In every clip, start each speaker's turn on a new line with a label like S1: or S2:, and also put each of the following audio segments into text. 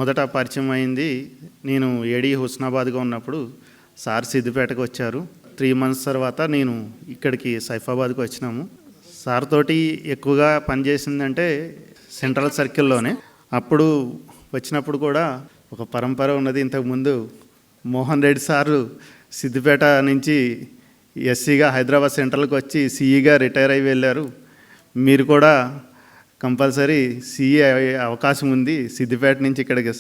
S1: మొదట పరిచయం అయింది నేను ఏడీ హుస్నాబాద్గా ఉన్నప్పుడు. సార్ సిద్దిపేటకు వచ్చారు. 3 months తర్వాత నేను ఇక్కడికి సైఫాబాద్కి వచ్చినాము. సార్ తోటి ఎక్కువగా పనిచేసిందంటే సెంట్రల్ సర్కిల్లోనే. అప్పుడు వచ్చినప్పుడు కూడా ఒక పరంపర ఉన్నది. ఇంతకుముందు మోహన్ రెడ్డి సారు సిద్దిపేట నుంచి ఎస్సీగా హైదరాబాద్ సెంట్రల్కి వచ్చి సిఈగా రిటైర్ అయి వెళ్ళారు. మీరు కూడా కంపల్సరీ సిఈ అయ్యే అవకాశం ఉంది, సిద్దిపేట నుంచి ఇక్కడికి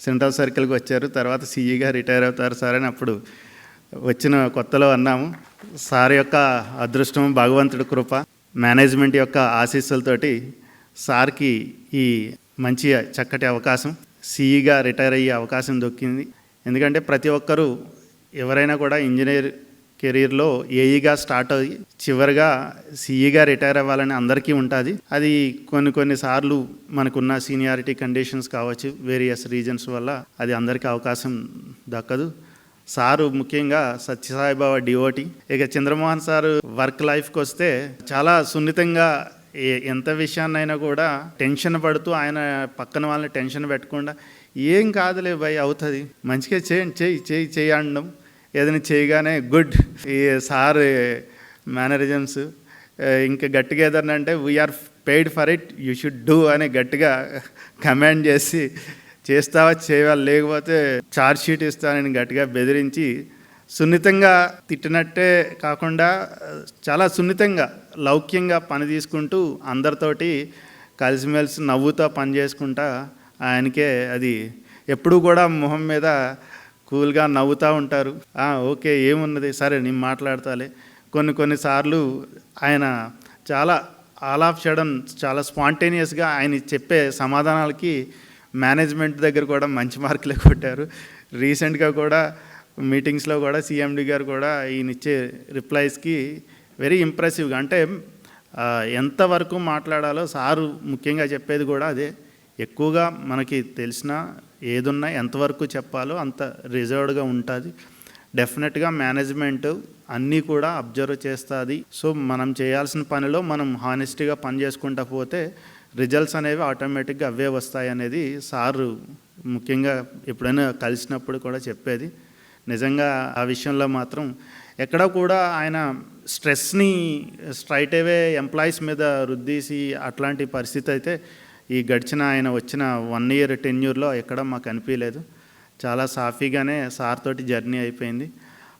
S1: సెంట్రల్ సర్కిల్కి వచ్చారు, తర్వాత సిఈగా రిటైర్ అవుతారు సార్ అని అప్పుడు వచ్చిన కొత్తలో అన్నాము. సార్ యొక్క అదృష్టం, భగవంతుడి కృప, మేనేజ్మెంట్ యొక్క ఆశీస్సులతోటి సార్కి ఈ మంచి చక్కటి అవకాశం, సిఈగా రిటైర్ అయ్యే అవకాశం దొక్కింది. ఎందుకంటే ప్రతి ఒక్కరూ ఎవరైనా కూడా ఇంజనీర్ కెరీర్లో ఏఈగా స్టార్ట్ అయ్యి చివరిగా సిఈగా రిటైర్ అవ్వాలని అందరికీ ఉంటుంది. అది కొన్నిసార్లు మనకున్న సీనియారిటీ కండిషన్స్ కావచ్చు, వేరియస్ రీజన్స్ వల్ల అది అందరికీ అవకాశం దక్కదు. సారు ముఖ్యంగా సత్యసాయిబాబా డివోటీ. ఇక చంద్రమోహన్ సారు వర్క్ లైఫ్కి వస్తే చాలా సున్నితంగా ఎంత విషయాన్నైనా కూడా టెన్షన్ పడుతూ, ఆయన పక్కన వాళ్ళని టెన్షన్ పెట్టకుండా ఏం కాదులే భయ్ అవుతుంది, మంచిగా చేయి అనడం. ఏదైనా చేయగానే గుడ్. ఈ సార్ మేనరిజమ్స్ ఇంకా గట్టిగా ఏదన్నా అంటే we're paid for it, you should do అని గట్టిగా కమాండ్ చేసి చేస్తావా చేయాలి, లేకపోతే ఛార్జ్ షీట్ ఇస్తానని గట్టిగా బెదిరించి సున్నితంగా తిట్టినట్టే కాకుండా చాలా సున్నితంగా లౌక్యంగా పని తీసుకుంటూ అందరితోటి కలిసిమెలిసి నవ్వుతో పని చేసుకుంటా ఆయనకే అది ఎప్పుడూ కూడా మొహం మీద కూల్గా నవ్వుతూ ఉంటారు. ఓకే ఏమున్నది సరే నేను మాట్లాడతాలే. కొన్నిసార్లు ఆయన చాలా ఆల్ ఆఫ్ సడన్ చాలా స్పాంటేనియస్గా ఆయన చెప్పే సమాధానాలకి మేనేజ్మెంట్ దగ్గర కూడా మంచి మార్కులే కొట్టారు. రీసెంట్గా కూడా మీటింగ్స్లో కూడా సిఎండి గారు కూడా ఈయన ఇచ్చే రిప్లైస్కి వెరీ ఇంప్రెసివ్గా, అంటే ఎంతవరకు మాట్లాడాలో సారు ముఖ్యంగా చెప్పేది కూడా అదే. ఎక్కువగా మనకి తెలిసిన ఏదున్నా ఎంతవరకు చెప్పాలో అంత రిజర్వ్డ్గా ఉంటుంది. డెఫినెట్గా మేనేజ్మెంట్ అన్నీ కూడా అబ్జర్వ్ చేస్తుంది. సో మనం చేయాల్సిన పనిలో మనం హానెస్ట్గా పని చేసుకుంటా పోతే రిజల్ట్స్ అనేవి ఆటోమేటిక్గా అవే వస్తాయి అనేది సారు ముఖ్యంగా ఎప్పుడైనా కలిసినప్పుడు కూడా చెప్పేది. నిజంగా ఆ విషయంలో మాత్రం ఎక్కడ కూడా ఆయన స్ట్రెస్ని స్ట్రైట్ అవే ఎంప్లాయీస్ మీద రుద్దీసి అట్లాంటి పరిస్థితి అయితే ఈ గడిచిన ఆయన వచ్చిన 1 year టెన్యూర్లో ఎక్కడ మాకు అనిపించలేదు. చాలా సాఫీగానే సార్ తోటి జర్నీ అయిపోయింది.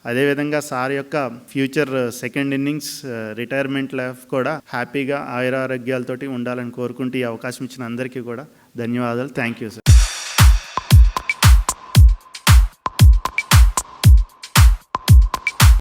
S1: అదేవిధంగా సార్ యొక్క future second innings retirement life కూడా హ్యాపీగా ఆయురారోగ్యాలతోటి ఉండాలని కోరుకుంటూ ఈ అవకాశం ఇచ్చిన అందరికీ కూడా ధన్యవాదాలు. Thank you sir.